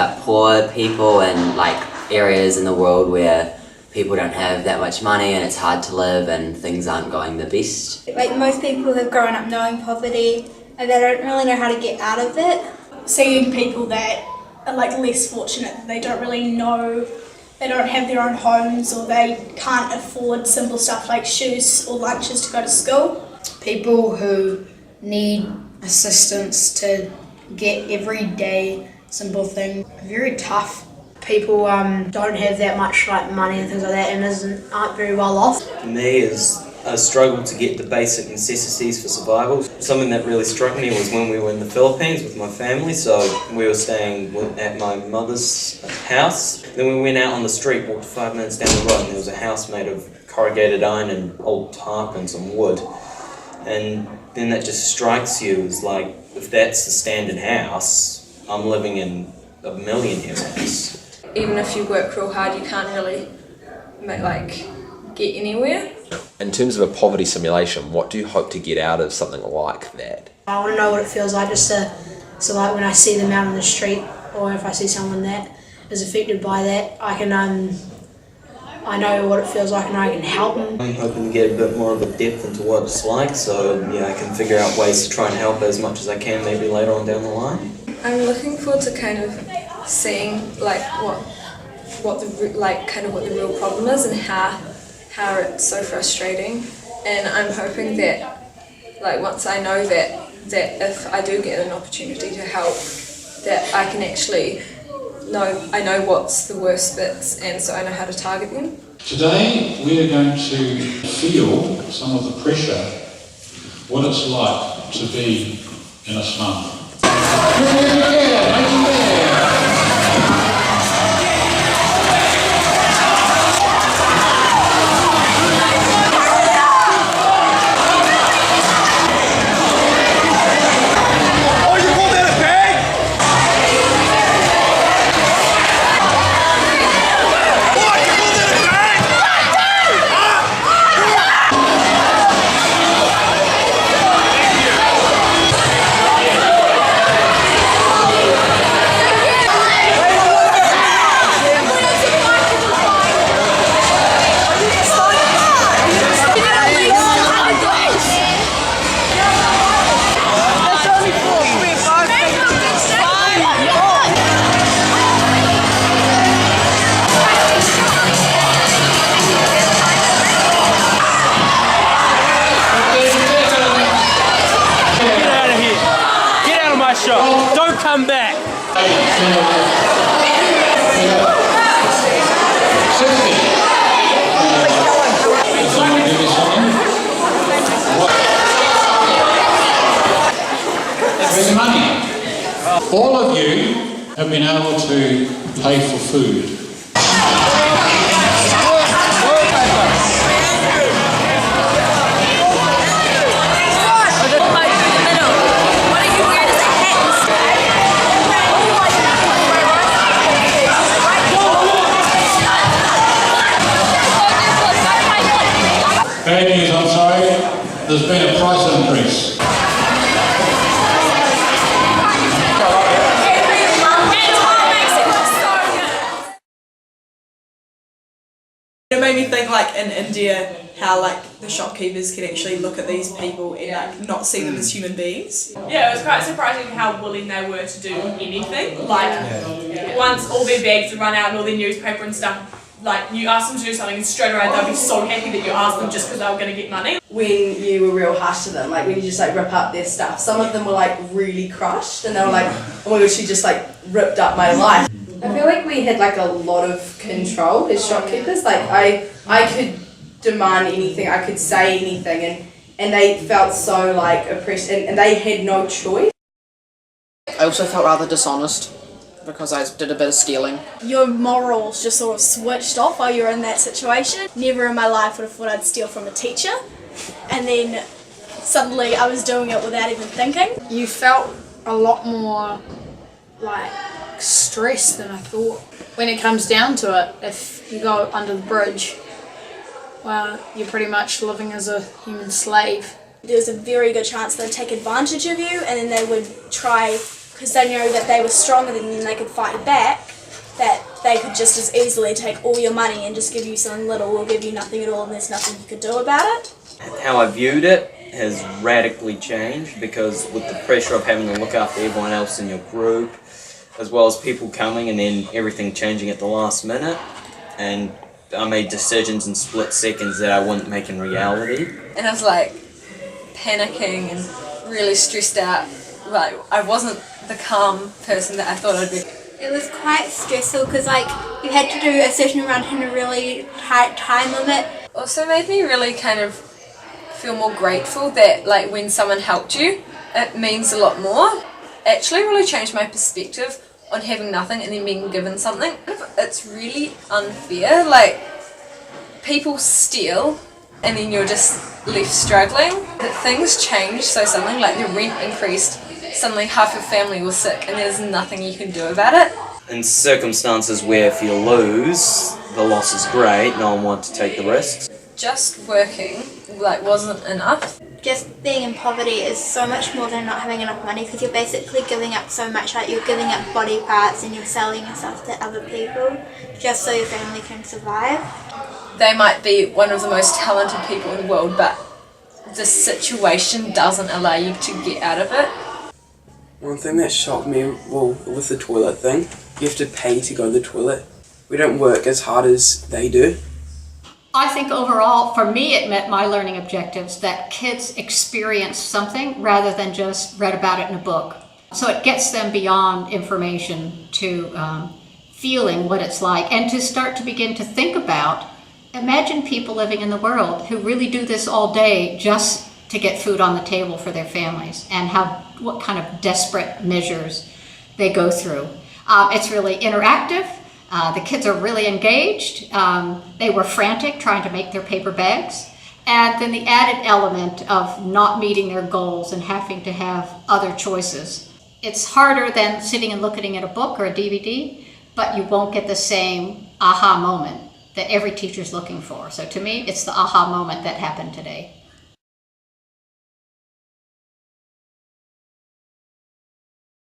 about poor people and like areas in the world where people don't have that much money and it's hard to live and things aren't going the best. Like most people have grown up knowing poverty and they don't really know how to get out of it. Seeing people that are like less fortunate, they don't really know, they don't have their own homes or they can't afford simple stuff like shoes or lunches to go to school. People who need assistance to get everyday simple things. Very tough. People don't have that much like money and things like that and aren't very well off. For me is a struggle to get the basic necessities for survival. Something that really struck me was when we were in the Philippines with my family, so we were staying at my mother's house. Then we went out on the street, walked 5 minutes down the road, and there was a house made of corrugated iron and old tarp and some wood. And then that just strikes you as like, if that's the standard house, I'm living in a millionaire house. Even if you work real hard, you can't really get anywhere. In terms of a poverty simulation, what do you hope to get out of something like that? I want to know what it feels like just to, so like when I see them out on the street or if I see someone that is affected by that, I can I know what it feels like and I can help them. I'm hoping to get a bit more of a depth into what it's like, so yeah, I can figure out ways to try and help as much as I can maybe later on down the line. I'm looking forward to kind of seeing like what the real problem is and how it's so frustrating, and I'm hoping that like once I know that if I do get an opportunity to help, that I can actually know what's the worst bits, and so I know how to target them. Today we are going to feel some of the pressure, what it's like to be in a slum. Don't come back! Where's the money? All of you have been able to pay for food. Bad news, I'm sorry, there's been a price increase. It made me think like in India how like the shopkeepers can actually look at these people and like not see them as human beings. Yeah, it was quite surprising how willing they were to do anything. Like once all their bags had run out and all their newspaper and stuff, like you ask them to do something and straight away they'll be so happy that you asked them just because they were going to get money. When you were real harsh to them, like when you just like rip up their stuff, some of them were like really crushed and they were like, oh my god, she just like ripped up my life. I feel like we had like a lot of control as shopkeepers. Like I could demand anything, I could say anything, and they felt so like oppressed and they had no choice. I also felt rather dishonest because I did a bit of stealing. Your morals just sort of switched off while you were in that situation. Never in my life would have thought I'd steal from a teacher, and then suddenly I was doing it without even thinking. You felt a lot more like stress than I thought. When it comes down to it, if you go under the bridge, well, you're pretty much living as a human slave. There's a very good chance they'd take advantage of you, and then they would try because they know that they were stronger than you and they could fight back, that they could just as easily take all your money and just give you something little or give you nothing at all, and there's nothing you could do about it. How I viewed it has radically changed, because with the pressure of having to look after everyone else in your group, as well as people coming and then everything changing at the last minute, and I made decisions in split seconds that I wouldn't make in reality. And I was like panicking and really stressed out. Like I wasn't the calm person that I thought I'd be. It was quite stressful because like you had to do a certain amount in a really tight time limit. Also made me really kind of feel more grateful that like when someone helped you, it means a lot more. Actually really changed my perspective on having nothing and then being given something. It's really unfair, like people steal and then you're just left struggling. That things changed so suddenly, like the rent increased, suddenly half your family was sick and there's nothing you can do about it. In circumstances where if you lose, the loss is great, no one wants to take the risks. Just working like wasn't enough. Just being in poverty is so much more than not having enough money, because you're basically giving up so much, like you're giving up body parts and you're selling yourself to other people just so your family can survive. They might be one of the most talented people in the world, but the situation doesn't allow you to get out of it. One thing that shocked me, well, with the toilet thing, you have to pay to go to the toilet. We don't work as hard as they do. I think overall, for me, it met my learning objectives that kids experience something rather than just read about it in a book. So it gets them beyond information to feeling what it's like, and to start to begin to think about, imagine people living in the world who really do this all day just to get food on the table for their families, and what kind of desperate measures they go through. It's really interactive. The kids are really engaged. They were frantic trying to make their paper bags. And then the added element of not meeting their goals and having to have other choices. It's harder than sitting and looking at a book or a DVD, but you won't get the same aha moment that every teacher's looking for. So to me, it's the aha moment that happened today.